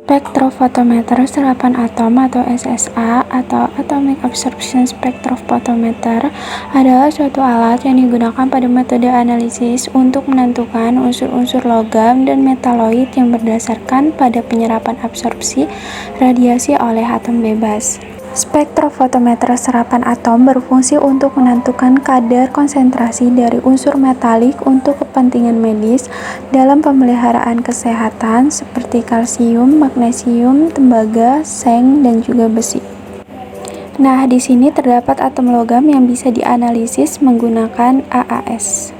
Spektrofotometer serapan atom atau SSA atau Atomic Absorption Spectrophotometer adalah suatu alat yang digunakan pada metode analisis untuk menentukan unsur-unsur logam dan metaloid yang berdasarkan pada penyerapan absorpsi radiasi oleh atom bebas. Spektrofotometer serapan atom berfungsi untuk menentukan kadar konsentrasi dari unsur metalik untuk kepentingan medis dalam pemeliharaan kesehatan seperti kalsium, magnesium, tembaga, seng, dan juga besi. Nah, di sini terdapat atom logam yang bisa dianalisis menggunakan AAS.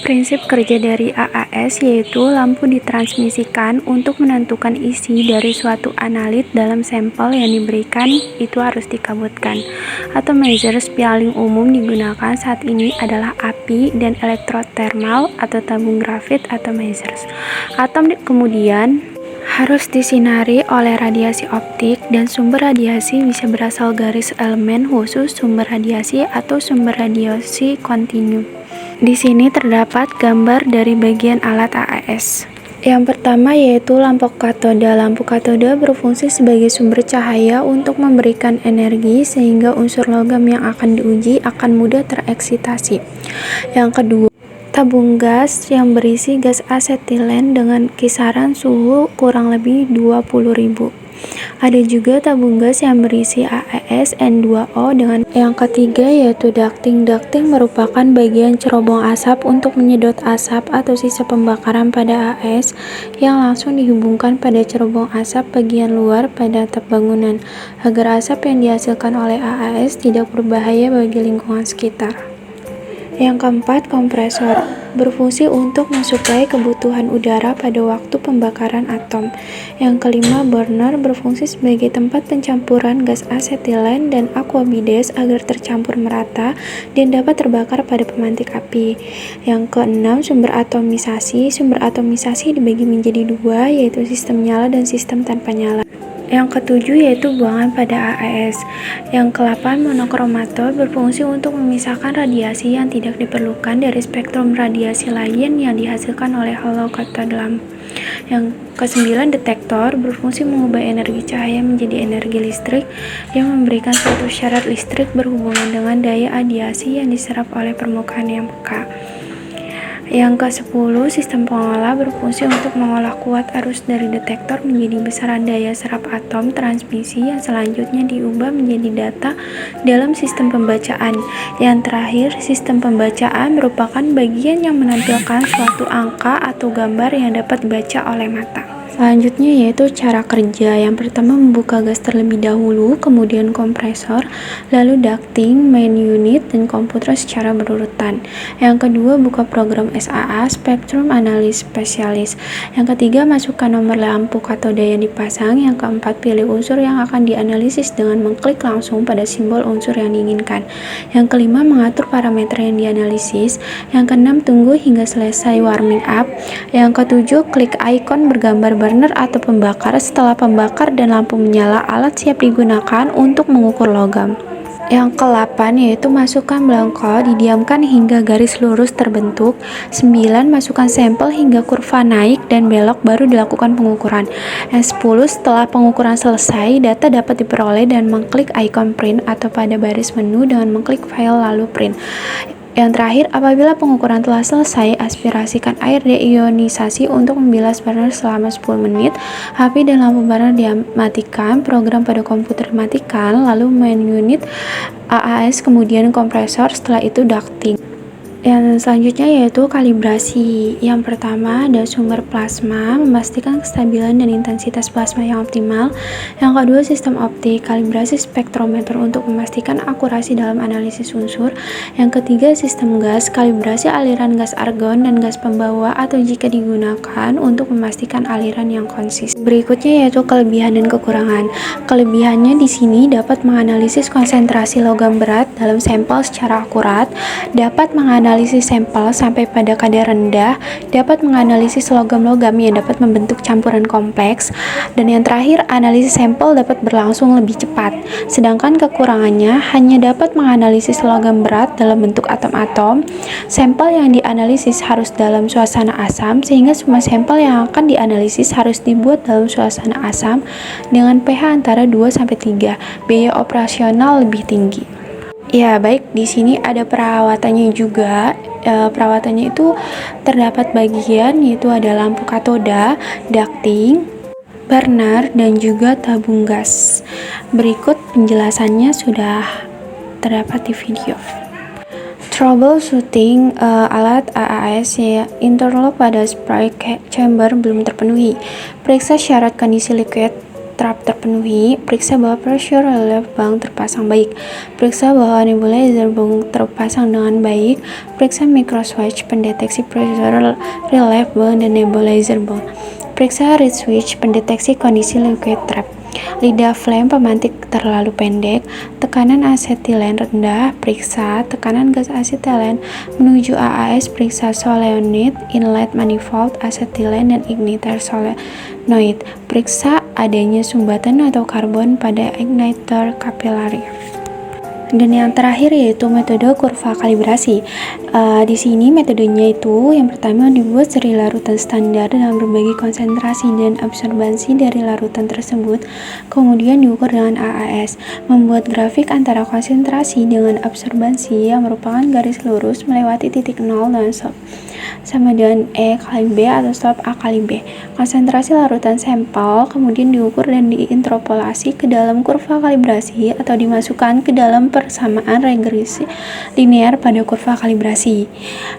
Prinsip kerja dari AAS yaitu lampu ditransmisikan untuk menentukan isi dari suatu analit dalam sampel yang diberikan itu harus dikabutkan. Atomizers paling umum digunakan saat ini adalah api dan elektrothermal atau tabung grafit atomizers. Atom kemudian harus disinari oleh radiasi optik dan sumber radiasi bisa berasal garis elemen khusus sumber radiasi atau sumber radiasi kontinu. Di sini terdapat gambar dari bagian alat AAS. Yang pertama yaitu lampu katoda. Lampu katoda berfungsi sebagai sumber cahaya untuk memberikan energi sehingga unsur logam yang akan diuji akan mudah tereksitasi. Yang kedua, tabung gas yang berisi gas asetilen dengan kisaran suhu kurang lebih 20.000. Ada juga tabung gas yang berisi AES N2O dengan yang ketiga yaitu ducting. Ducting merupakan bagian cerobong asap untuk menyedot asap atau sisa pembakaran pada AES yang langsung dihubungkan pada cerobong asap bagian luar pada atap bangunan agar asap yang dihasilkan oleh AES tidak berbahaya bagi lingkungan sekitar. Yang keempat, kompresor berfungsi untuk mensuplai kebutuhan udara pada waktu pembakaran atom. Yang kelima, burner berfungsi sebagai tempat pencampuran gas asetilen dan aquabides agar tercampur merata dan dapat terbakar pada pemantik api. Yang keenam, sumber atomisasi. Sumber atomisasi dibagi menjadi dua, yaitu sistem nyala dan sistem tanpa nyala. Yang ketujuh yaitu buangan pada AES. Yang ke-8, monokromator berfungsi untuk memisahkan radiasi yang tidak diperlukan dari spektrum radiasi lain yang dihasilkan oleh halo katode lampu. Yang ke-9, detektor berfungsi mengubah energi cahaya menjadi energi listrik yang memberikan suatu syarat listrik berhubungan dengan daya radiasi yang diserap oleh permukaan yang peka. Yang ke-10, sistem pengolah berfungsi untuk mengolah kuat arus dari detektor menjadi besaran daya serap atom transmisi yang selanjutnya diubah menjadi data dalam sistem pembacaan. Yang terakhir, sistem pembacaan merupakan bagian yang menampilkan suatu angka atau gambar yang dapat dibaca oleh mata. Selanjutnya yaitu cara kerja. Yang pertama membuka gas terlebih dahulu, kemudian kompresor, lalu ducting, main unit, dan komputer secara berurutan. Yang kedua buka program SAA, Spectrum Analysis Specialist. Yang ketiga masukkan nomor lampu katoda yang dipasang. Yang keempat pilih unsur yang akan dianalisis dengan mengklik langsung pada simbol unsur yang diinginkan. Yang kelima mengatur parameter yang dianalisis. Yang keenam tunggu hingga selesai warming up. Yang ketujuh klik ikon bergambar burner atau pembakar. Setelah pembakar dan lampu menyala, alat siap digunakan untuk mengukur logam. Yang ke-8 yaitu masukkan belangko, didiamkan hingga garis lurus terbentuk. 9. Masukkan sampel hingga kurva naik dan belok baru dilakukan pengukuran. Yang 10. Setelah pengukuran selesai, data dapat diperoleh dan mengklik ikon print atau pada baris menu dengan mengklik file lalu print. Yang terakhir, apabila pengukuran telah selesai, aspirasikan air deionisasi untuk membilas burner selama 10 menit. HP dan lampu burner dimatikan, program pada komputer dimatikan, lalu main unit AAS, kemudian kompresor, setelah itu ducting. Yang selanjutnya yaitu kalibrasi. Yang pertama ada sumber plasma, memastikan kestabilan dan intensitas plasma yang optimal. Yang kedua sistem optik, kalibrasi spektrometer untuk memastikan akurasi dalam analisis unsur. Yang ketiga sistem gas, kalibrasi aliran gas argon dan gas pembawa atau jika digunakan untuk memastikan aliran yang konsis. Berikutnya yaitu kelebihan dan kekurangan. Kelebihannya di sini dapat menganalisis konsentrasi logam berat dalam sampel secara akurat, dapat menganalisis menganalisis sampel sampai pada kadar rendah, dapat menganalisis logam-logam yang dapat membentuk campuran kompleks, dan yang terakhir, analisis sampel dapat berlangsung lebih cepat. Sedangkan kekurangannya hanya dapat menganalisis logam berat dalam bentuk atom-atom. Sampel yang dianalisis harus dalam suasana asam, sehingga semua sampel yang akan dianalisis harus dibuat dalam suasana asam dengan pH antara 2-3. Biaya operasional lebih tinggi. Ya, baik, di sini ada perawatannya juga. Perawatannya itu terdapat bagian yaitu ada lampu katoda, ducting, burner, dan juga tabung gas. Berikut penjelasannya sudah terdapat di video. Troubleshooting alat AAS ya, interlock pada spray chamber belum terpenuhi. Periksa syarat kondisi liquid trap terpenuhi, periksa bahwa pressure relief bank terpasang baik, periksa bahwa nebulizer bank terpasang dengan baik, periksa microswitch pendeteksi pressure relief bank dan nebulizer bank, periksa reed switch pendeteksi kondisi liquid trap, lidah flame pemantik terlalu pendek, tekanan asetilen rendah, periksa tekanan gas asetilen menuju AAS, periksa solenoid, inlet manifold, asetilen, dan igniter solenoid, periksa adanya sumbatan atau karbon pada igniter kapilari. Dan yang terakhir yaitu metode kurva kalibrasi. Di sini metodenya itu yang pertama dibuat seri larutan standar dalam berbagai konsentrasi dan absorbansi dari larutan tersebut, kemudian diukur dengan AAS. Membuat grafik antara konsentrasi dengan absorbansi yang merupakan garis lurus melewati titik 0 dan stop sama dengan E kali B atau stop A kali B. Konsentrasi larutan sampel kemudian diukur dan diinterpolasi ke dalam kurva kalibrasi atau dimasukkan ke dalam persamaan regresi linear pada kurva kalibrasi.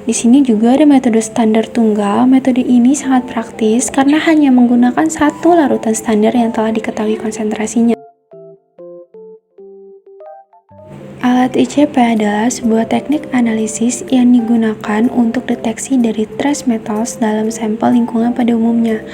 Di sini juga ada metode standar tunggal. Metode ini sangat praktis karena hanya menggunakan satu larutan standar yang telah diketahui konsentrasinya. Alat ICP adalah sebuah teknik analisis yang digunakan untuk deteksi dari trace metals dalam sampel lingkungan pada umumnya.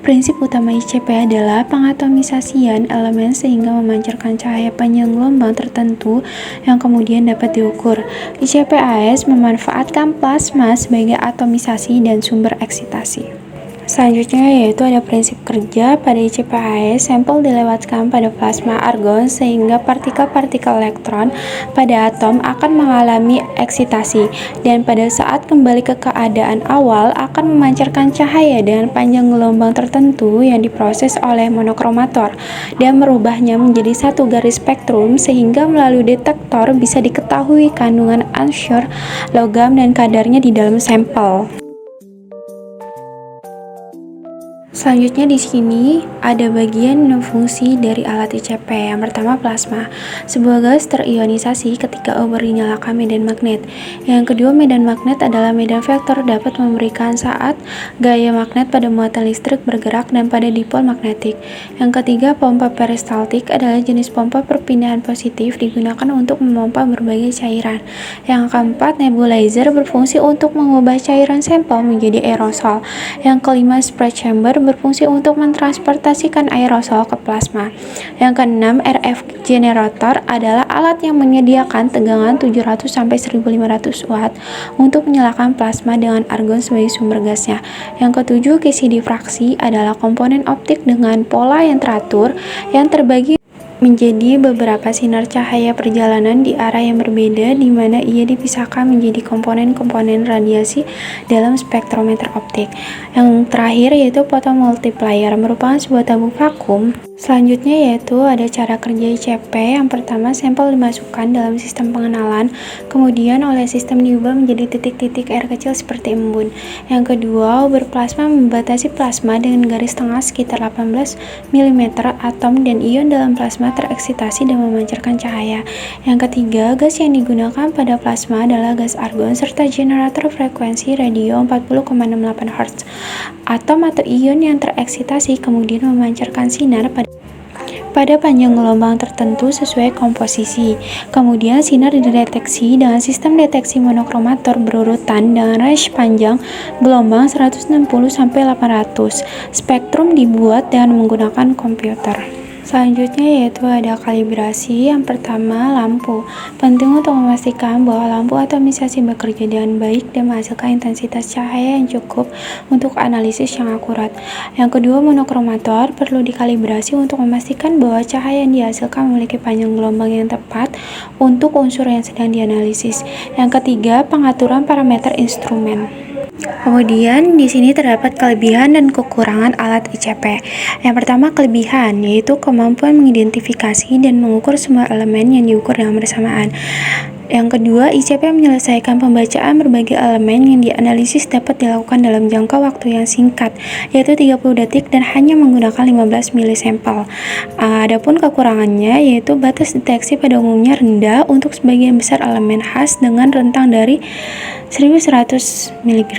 Prinsip utama ICP adalah pengatomisasian elemen sehingga memancarkan cahaya panjang gelombang tertentu yang kemudian dapat diukur. ICP-AS memanfaatkan plasma sebagai atomisasi dan sumber eksitasi. Selanjutnya yaitu ada prinsip kerja. Pada ICP-AS, sampel dilewatkan pada plasma argon sehingga partikel-partikel elektron pada atom akan mengalami eksitasi, dan pada saat kembali ke keadaan awal akan memancarkan cahaya dengan panjang gelombang tertentu yang diproses oleh monokromator dan merubahnya menjadi satu garis spektrum, sehingga melalui detektor bisa diketahui kandungan unsur logam dan kadarnya di dalam sampel. Selanjutnya di sini ada bagian non fungsi dari alat ICP. Yang pertama, plasma. Sebuah gas terionisasi ketika obor dinyalakan medan magnet. Yang kedua, medan magnet adalah medan vektor, dapat memberikan saat gaya magnet pada muatan listrik bergerak dan pada dipol magnetik. Yang ketiga, pompa peristaltik adalah jenis pompa perpindahan positif digunakan untuk memompa berbagai cairan. Yang keempat, nebulizer berfungsi untuk mengubah cairan sampel menjadi aerosol. Yang kelima, spray chamber berfungsi untuk mentransportasikan aerosol ke plasma. Yang keenam, RF generator adalah alat yang menyediakan tegangan 700-1500 watt untuk menyalakan plasma dengan argon sebagai sumber gasnya. Yang ketujuh, kisi difraksi adalah komponen optik dengan pola yang teratur yang terbagi menjadi beberapa sinar cahaya perjalanan di arah yang berbeda, di mana ia dipisahkan menjadi komponen-komponen radiasi dalam spektrometer optik. Yang terakhir yaitu photomultiplier, merupakan sebuah tabung vakum. Selanjutnya yaitu ada cara kerja ICP. Yang pertama, sampel dimasukkan dalam sistem pengenalan, kemudian oleh sistem diubah menjadi titik-titik air kecil seperti embun. Yang kedua, obor plasma membatasi plasma dengan garis tengah sekitar 18 mm atom dan ion dalam plasma tereksitasi dan memancarkan cahaya. Yang ketiga, gas yang digunakan pada plasma adalah gas argon serta generator frekuensi radio 40,68 Hz. Atom atau ion yang tereksitasi kemudian memancarkan sinar pada panjang gelombang tertentu sesuai komposisi. Kemudian sinar dideteksi dengan sistem deteksi monokromator berurutan dengan range panjang gelombang 160-800. Spektrum dibuat dengan menggunakan komputer. Selanjutnya yaitu ada kalibrasi. Yang pertama, lampu. Penting untuk memastikan bahwa lampu atomisasi bekerja dengan baik dan menghasilkan intensitas cahaya yang cukup untuk analisis yang akurat. Yang kedua, monokromator perlu dikalibrasi untuk memastikan bahwa cahaya yang dihasilkan memiliki panjang gelombang yang tepat untuk unsur yang sedang dianalisis. Yang ketiga, pengaturan parameter instrumen. Kemudian di sini terdapat kelebihan dan kekurangan alat ICP. Yang pertama, kelebihan yaitu kemampuan mengidentifikasi dan mengukur semua elemen yang diukur dengan bersamaan. Yang kedua, ICP menyelesaikan pembacaan berbagai elemen yang dianalisis dapat dilakukan dalam jangka waktu yang singkat, yaitu 30 detik dan hanya menggunakan 15 milisampel. Adapun kekurangannya yaitu batas deteksi pada umumnya rendah untuk sebagian besar elemen khas dengan rentang dari 1100 mg.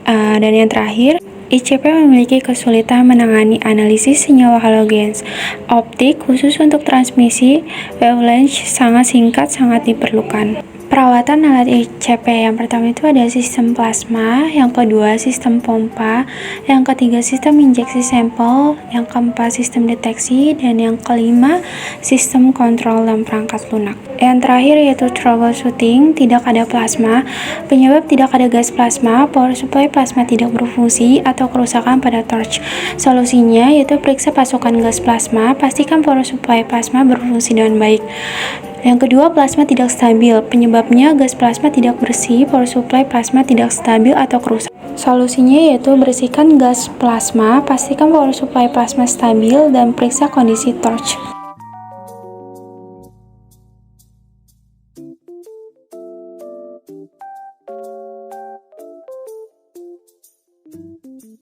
Dan yang terakhir, ICP memiliki kesulitan menangani analisis senyawa halogens. Optik khusus untuk transmisi wavelength sangat singkat sangat diperlukan. Perawatan alat ICP yang pertama itu ada sistem plasma, yang kedua sistem pompa, yang ketiga sistem injeksi sampel, yang keempat sistem deteksi, dan yang kelima sistem kontrol dan perangkat lunak. Yang terakhir yaitu troubleshooting. Tidak ada plasma, penyebab tidak ada gas plasma, power supply plasma tidak berfungsi, atau kerusakan pada torch. Solusinya yaitu periksa pasokan gas plasma, pastikan power supply plasma berfungsi dengan baik. Yang kedua, plasma tidak stabil. Penyebabnya gas plasma tidak bersih, power supply plasma tidak stabil atau kerusakan. Solusinya yaitu bersihkan gas plasma, pastikan power supply plasma stabil, dan periksa kondisi torch.